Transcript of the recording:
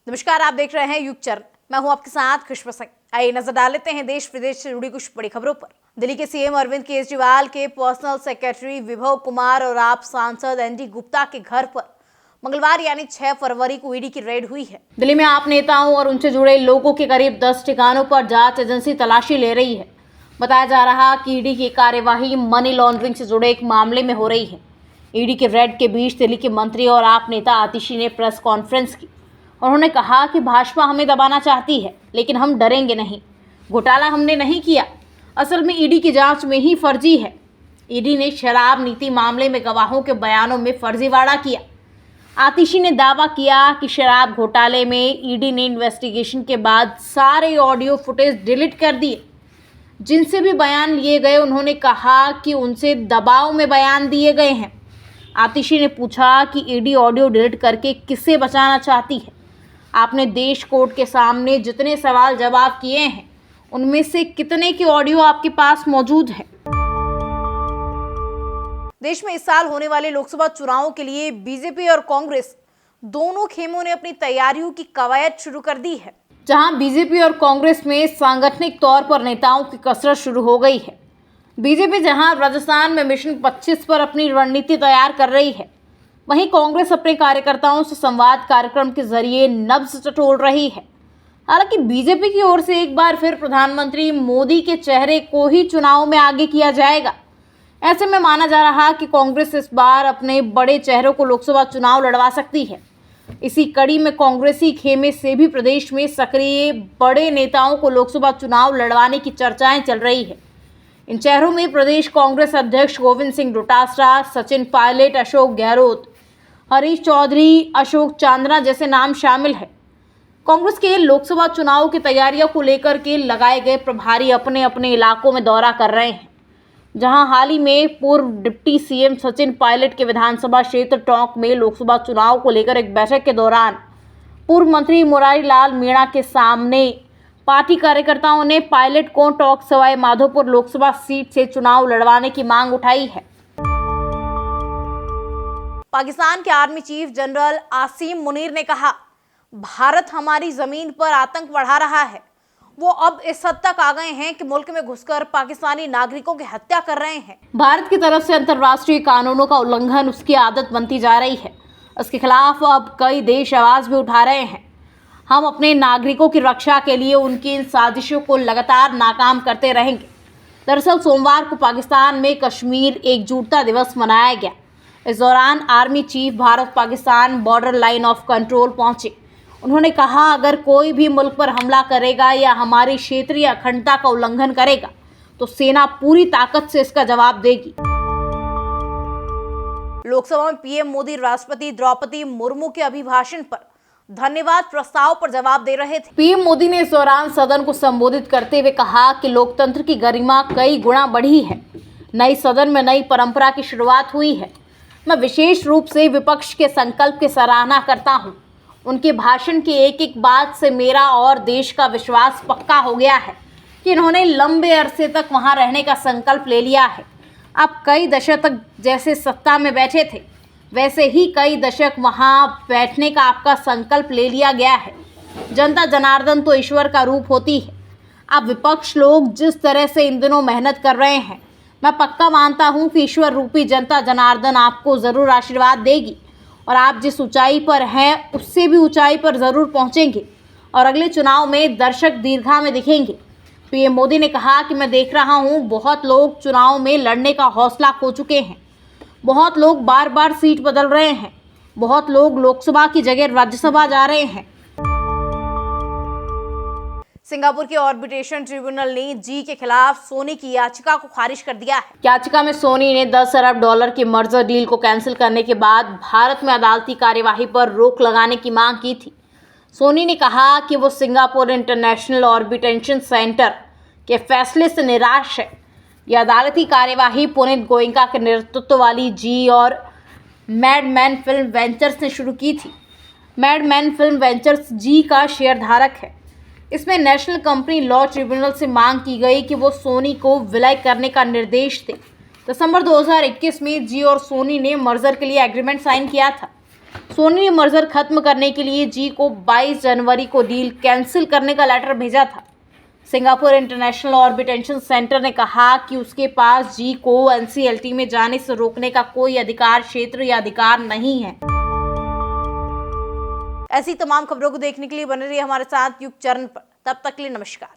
नमस्कार, आप देख रहे हैं युग चरण। मैं हूं आपके साथ खुशबू सिंह। आइए नजर डाल लेते हैं देश विदेश से जुड़ी कुछ बड़ी खबरों पर। दिल्ली के सीएम अरविंद केजरीवाल के पर्सनल सेक्रेटरी विभव कुमार और आप सांसद एनडी गुप्ता के घर पर मंगलवार यानी 6 फरवरी को ईडी की रेड हुई है। दिल्ली में आप नेताओं और उनसे जुड़े लोगों के करीब 10 ठिकानों पर जांच एजेंसी तलाशी ले रही है। बताया जा रहा कि ईडी की कार्यवाही मनी लॉन्ड्रिंग से जुड़े एक मामले में हो रही है। ईडी के रेड के बीच दिल्ली के मंत्री और आप नेता आतिशी ने प्रेस कॉन्फ्रेंस की। उन्होंने कहा कि भाजपा हमें दबाना चाहती है, लेकिन हम डरेंगे नहीं। घोटाला हमने नहीं किया, असल में ईडी की जांच में ही फर्जी है। ईडी ने शराब नीति मामले में गवाहों के बयानों में फर्जीवाड़ा किया। आतिशी ने दावा किया कि शराब घोटाले में ईडी ने इन्वेस्टिगेशन के बाद सारे ऑडियो फुटेज डिलीट कर दिए। जिनसे भी बयान लिए गए, उन्होंने कहा कि उनसे दबाव में बयान दिए गए हैं। आतिशी ने पूछा कि ईडी ऑडियो डिलीट करके किसे बचाना चाहती है। आपने देश कोर्ट के सामने जितने सवाल जवाब किए हैं, उनमें से कितने की ऑडियो आपके पास मौजूद है? देश में इस साल होने वाले लोकसभा चुनावों के लिए बीजेपी और कांग्रेस दोनों खेमों ने अपनी तैयारियों की कवायद शुरू कर दी है। जहां बीजेपी और कांग्रेस में सांगठनिक तौर पर नेताओं की कसरत शुरू हो गई है। बीजेपी जहां राजस्थान में मिशन 25 पर अपनी रणनीति तैयार कर रही है, वहीं कांग्रेस अपने कार्यकर्ताओं से संवाद कार्यक्रम के जरिए नब्ज टटोल रही है। हालांकि बीजेपी की ओर से एक बार फिर प्रधानमंत्री मोदी के चेहरे को ही चुनाव में आगे किया जाएगा। ऐसे में माना जा रहा कि कांग्रेस इस बार अपने बड़े चेहरों को लोकसभा चुनाव लड़वा सकती है। इसी कड़ी में कांग्रेसी खेमे से भी प्रदेश में सक्रिय बड़े नेताओं को लोकसभा चुनाव लड़वाने की चर्चाएं चल रही है। इन चेहरों में प्रदेश कांग्रेस अध्यक्ष गोविंद सिंह डोटासरा, सचिन पायलट, अशोक गहलोत, हरीश चौधरी, अशोक चांदना जैसे नाम शामिल है। कांग्रेस के लोकसभा चुनाव की तैयारियों को लेकर के लगाए गए प्रभारी अपने अपने इलाकों में दौरा कर रहे हैं। जहां हाल ही में पूर्व डिप्टी सीएम सचिन पायलट के विधानसभा क्षेत्र टोंक में लोकसभा चुनाव को लेकर एक बैठक के दौरान पूर्व मंत्री मुरारी लाल मीणा के सामने पार्टी कार्यकर्ताओं ने पायलट को टोंक सवाई माधोपुर लोकसभा सीट से चुनाव लड़वाने की मांग उठाई है। पाकिस्तान के army chief general Asim Munir ने कहा, भारत हमारी जमीन पर आतंक बढ़ा रहा है। वो अब इस हद तक आ गए हैं कि मुल्क में घुसकर पाकिस्तानी नागरिकों की हत्या कर रहे हैं। भारत की तरफ से अंतर्राष्ट्रीय कानूनों का उल्लंघन उसकी आदत बनती जा रही है। इसके खिलाफ अब कई देश आवाज भी उठा रहे हैं। हम अपने नागरिकों की रक्षा के लिए उनकी इन साजिशों को लगातार नाकाम करते रहेंगे। दरअसल सोमवार को पाकिस्तान में कश्मीर एकजुटता दिवस मनाया गया। इस दौरान army chief Bharat Pakistan border line of control पहुंचे। उन्होंने कहा, अगर कोई भी मुल्क पर हमला करेगा या हमारी क्षेत्रीय अखंडता का उल्लंघन करेगा, तो सेना पूरी ताकत से इसका जवाब देगी। लोकसभा में पीएम मोदी राष्ट्रपति द्रौपदी मुर्मू के अभिभाषण पर धन्यवाद प्रस्ताव पर जवाब दे रहे थे। पीएम मोदी ने इस दौरान सदन को संबोधित करते हुए कहा कि लोकतंत्र की गरिमा कई गुना बढ़ी है। नई सदन में नई परंपरा की शुरुआत हुई है। मैं विशेष रूप से विपक्ष के संकल्प की सराहना करता हूं। उनके भाषण की एक एक बात से मेरा और देश का विश्वास पक्का हो गया है कि इन्होंने लंबे अरसे तक वहां रहने का संकल्प ले लिया है। अब कई दशक तक जैसे सत्ता में बैठे थे, वैसे ही कई दशक वहां बैठने का आपका संकल्प ले लिया गया है। जनता जनार्दन तो ईश्वर का रूप होती है। अब विपक्ष लोग जिस तरह से इन दिनों मेहनत कर रहे हैं, मैं पक्का मानता हूं कि ईश्वर रूपी जनता जनार्दन आपको ज़रूर आशीर्वाद देगी और आप जिस ऊंचाई पर हैं, उससे भी ऊंचाई पर ज़रूर पहुंचेंगे और अगले चुनाव में दर्शक दीर्घा में दिखेंगे। पीएम मोदी ने कहा कि मैं देख रहा हूं, बहुत लोग चुनाव में लड़ने का हौसला खो चुके हैं। बहुत लोग बार बार सीट बदल रहे हैं। बहुत लोग लोकसभा की जगह राज्यसभा जा रहे हैं। सिंगापुर के आर्बिट्रेशन ट्रिब्यूनल ने जी के खिलाफ सोनी की याचिका को खारिज कर दिया है। याचिका में सोनी ने 10 अरब डॉलर की मर्जर डील को कैंसिल करने के बाद भारत में अदालती कार्यवाही पर रोक लगाने की मांग की थी। सोनी ने कहा कि वो सिंगापुर इंटरनेशनल आर्बिट्रेशन सेंटर के फैसले से निराश है। यह अदालती कार्यवाही पुनीत गोयनका के नेतृत्व वाली जी और मैडमैन फिल्म वेंचर्स ने शुरू की थी। मैडमैन फिल्म वेंचर्स जी का शेयरधारक है। इसमें नेशनल कंपनी लॉ ट्रिब्यूनल से मांग की गई कि वो सोनी को विलय करने का निर्देश दे। दिसंबर 2021 में जी और सोनी ने मर्जर के लिए एग्रीमेंट साइन किया था। सोनी ने मर्जर खत्म करने के लिए जी को 22 जनवरी को डील कैंसिल करने का लेटर भेजा था। सिंगापुर इंटरनेशनल ऑर्बिटेशन सेंटर ने कहा कि उसके पास जी को एनसीएलटी में जाने से रोकने का कोई अधिकार क्षेत्र या अधिकार नहीं है। ऐसी तमाम खबरों को देखने के लिए बने रहिए हमारे साथ युग चैनल पर। तब तक के लिए नमस्कार।